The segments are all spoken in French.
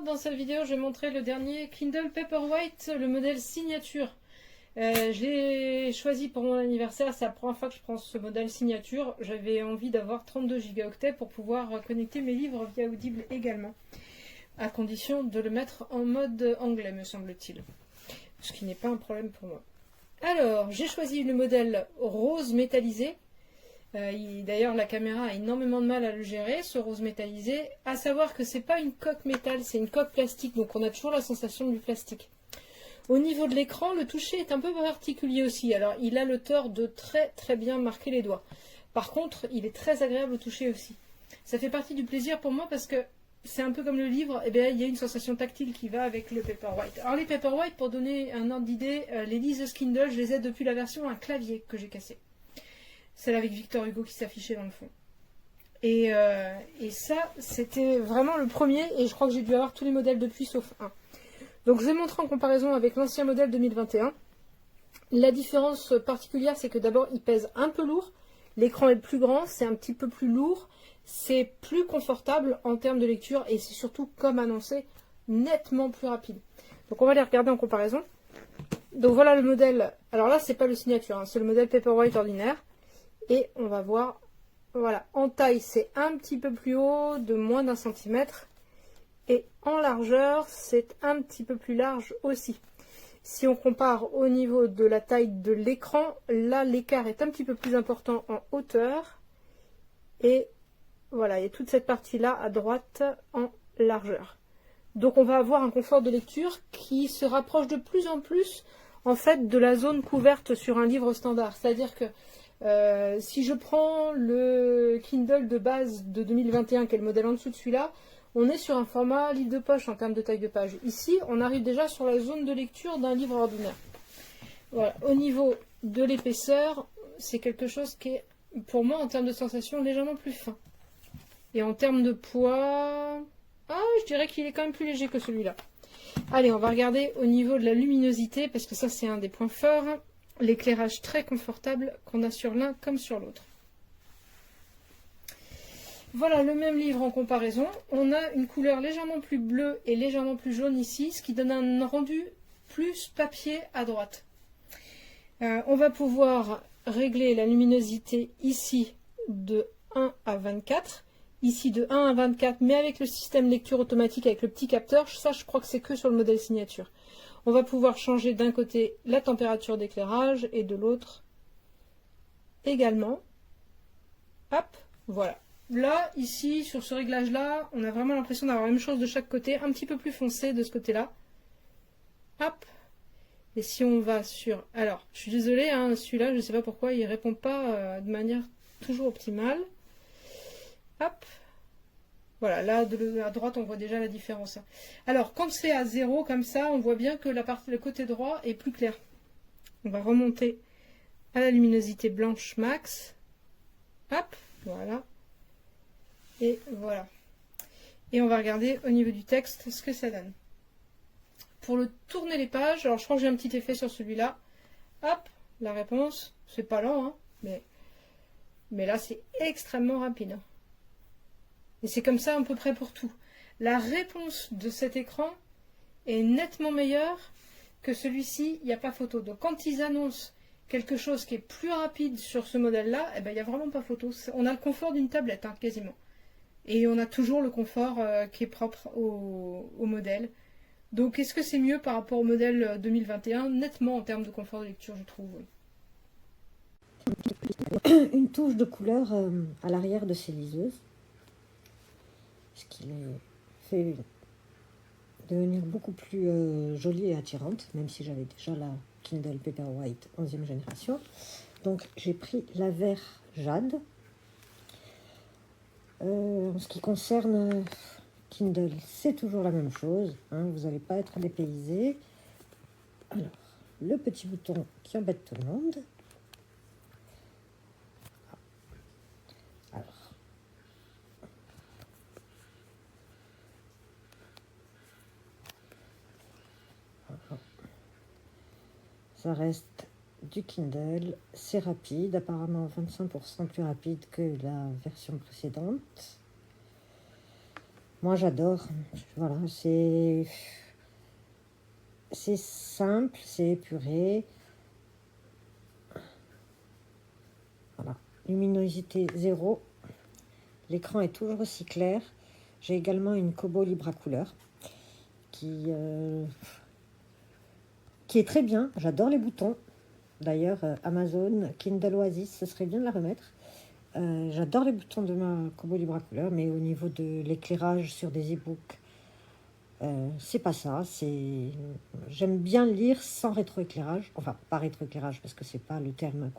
dans cette vidéo, je vais montrer le dernier Kindle Paperwhite, le modèle signature. Je l'ai choisi pour mon anniversaire, c'est la première fois que je prends ce modèle signature. J'avais envie d'avoir 32 gigaoctets pour pouvoir connecter mes livres via Audible également, à condition de le mettre en mode anglais, me semble-t-il, ce qui n'est pas un problème pour moi. Alors, j'ai choisi le modèle rose métallisé. D'ailleurs, la caméra a énormément de mal à le gérer, ce rose métallisé. À savoir que c'est pas une coque métal, c'est une coque plastique, donc on a toujours la sensation du plastique. Au niveau de l'écran, le toucher est un peu particulier aussi. Alors, il a le tort de très bien marquer les doigts. Par contre, il est très agréable au toucher aussi. Ça fait partie du plaisir pour moi parce que c'est un peu comme le livre, eh bien, il y a une sensation tactile qui va avec le Paperwhite. Alors les Paperwhite, pour donner un ordre d'idée, les Lises Kindle, je les ai depuis la version à clavier que j'ai cassé. Celle avec Victor Hugo qui s'affichait dans le fond. Et ça, c'était vraiment le premier, et je crois que j'ai dû avoir tous les modèles depuis, sauf un. Donc je vais montrer en comparaison avec l'ancien modèle 2021. La différence particulière, c'est que d'abord, il pèse un peu lourd, l'écran est plus grand, c'est un petit peu plus lourd, c'est plus confortable en termes de lecture, et c'est surtout, comme annoncé, nettement plus rapide. Donc on va les regarder en comparaison. Donc voilà le modèle, alors là, c'est pas le signature, hein, c'est le modèle Paperwhite ordinaire. Et on va voir, voilà, en taille c'est un petit peu plus haut, de moins d'1 centimètre. Et en largeur, c'est un petit peu plus large aussi. Si on compare au niveau de la taille de l'écran, là l'écart est un petit peu plus important en hauteur. Et voilà, il y a toute cette partie-là à droite en largeur. Donc on va avoir un confort de lecture qui se rapproche de plus en plus en fait de la zone couverte sur un livre standard. C'est-à-dire que si je prends le Kindle de base de 2021, qui est le modèle en dessous de celui-là, on est sur un format livre de poche en termes de taille de page. Ici, on arrive déjà sur la zone de lecture d'un livre ordinaire. Voilà. Au niveau de l'épaisseur, c'est quelque chose qui est, pour moi, en termes de sensation, légèrement plus fin. Et en termes de poids, je dirais qu'il est quand même plus léger que celui-là. Allez, on va regarder au niveau de la luminosité, parce que ça, c'est un des points forts. L'éclairage très confortable qu'on a sur l'un comme sur l'autre. Voilà le même livre en comparaison. On a une couleur légèrement plus bleue et légèrement plus jaune ici, ce qui donne un rendu plus papier à droite. On va pouvoir régler la luminosité ici de 1 à 24, ici de 1 à 24, mais avec le système lecture automatique avec le petit capteur. Ça, je crois que c'est que sur le modèle signature. On va pouvoir changer d'un côté la température d'éclairage et de l'autre également. Hop, voilà. Là, ici, sur ce réglage-là, on a vraiment l'impression d'avoir la même chose de chaque côté, un petit peu plus foncé de ce côté-là. Hop. Et si on va sur... Alors, je suis désolée, hein, celui-là, je ne sais pas pourquoi, il ne répond pas de manière toujours optimale. Hop. Voilà, là, à droite, on voit déjà la différence. Alors, quand c'est à 0, comme ça, on voit bien que le côté droit est plus clair. On va remonter à la luminosité blanche max. Hop, voilà. Et voilà. Et on va regarder au niveau du texte ce que ça donne. Pour le tourner les pages, alors je crois que j'ai un petit effet sur celui-là. Hop, la réponse. C'est pas lent, hein, mais là, c'est extrêmement rapide. Et c'est comme ça à peu près pour tout. La réponse de cet écran est nettement meilleure que celui-ci, il n'y a pas photo. Donc quand ils annoncent quelque chose qui est plus rapide sur ce modèle-là, eh ben, il n'y a vraiment pas photo. On a le confort d'une tablette, hein, quasiment. Et on a toujours le confort qui est propre au modèle. Donc est-ce que c'est mieux par rapport au modèle 2021? Nettement en termes de confort de lecture, je trouve. Une touche de couleur à l'arrière de ces liseuses, ce qui les fait devenir beaucoup plus jolie et attirante, même si j'avais déjà la Kindle Paperwhite 11e génération. Donc j'ai pris la vert jade. En ce qui concerne Kindle, c'est toujours la même chose, hein, vous n'allez pas être dépaysé. Alors, le petit bouton qui embête tout le monde. Alors, ça reste du Kindle, c'est rapide, apparemment 25% plus rapide que la version précédente. Moi, j'adore. Voilà, c'est simple, c'est épuré. Voilà, luminosité 0. L'écran est toujours aussi clair. J'ai également une Kobo Libra couleur qui est très bien. J'adore les boutons. D'ailleurs, Amazon, Kindle Oasis, ce serait bien de la remettre. J'adore les boutons de ma Kobo Libra couleur, mais au niveau de l'éclairage sur des e-books, c'est pas ça. J'aime bien lire sans rétroéclairage. Enfin, pas rétroéclairage parce que c'est pas le terme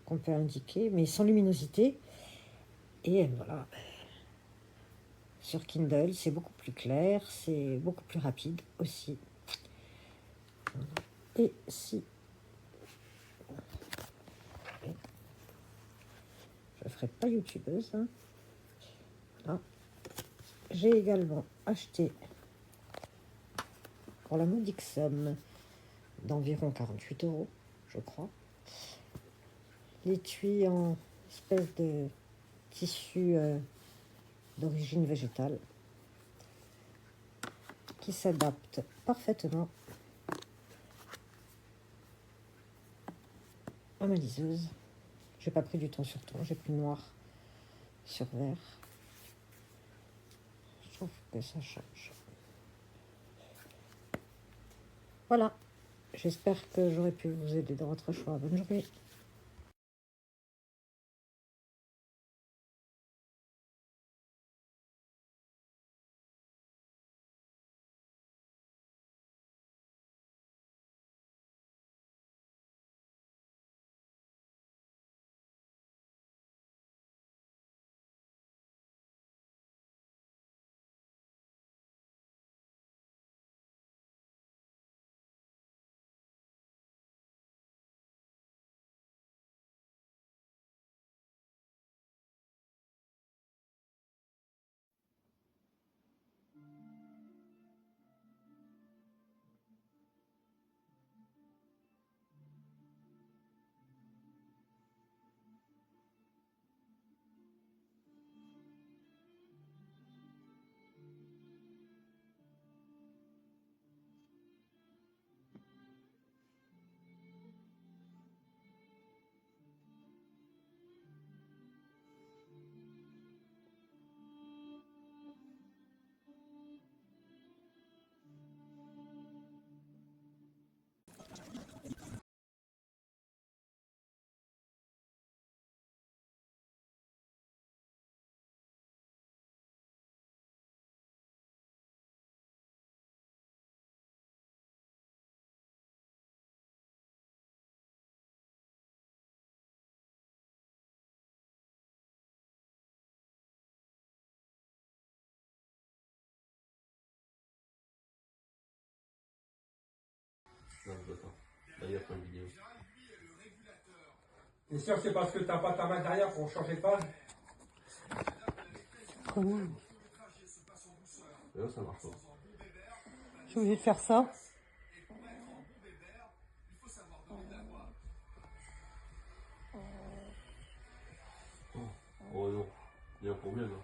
qu'on peut indiquer, mais sans luminosité. Et voilà. Sur Kindle, c'est beaucoup plus clair, c'est beaucoup plus rapide aussi. Et si je ne ferai pas youtubeuse, hein. Ah, j'ai également acheté pour la modique somme d'environ 48 €, je crois, l'étui en espèce de tissu d'origine végétale qui s'adapte parfaitement à ma liseuse. J'ai pas pris du ton sur ton, j'ai pris noir sur vert. Je trouve que ça change. Voilà, j'espère que j'aurai pu vous aider dans votre choix. Bonne journée. Non, je l'attends. Là, il y a pas une vidéo. T'es sûr que c'est parce que t'as pas ta main derrière pour changer de page? Comment Et là, ça marche pas. je suis obligée de faire ça? Oh non. Il y a un problème, hein.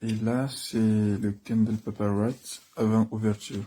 Et là, c'est le Kindle Paperwhite avant ouverture.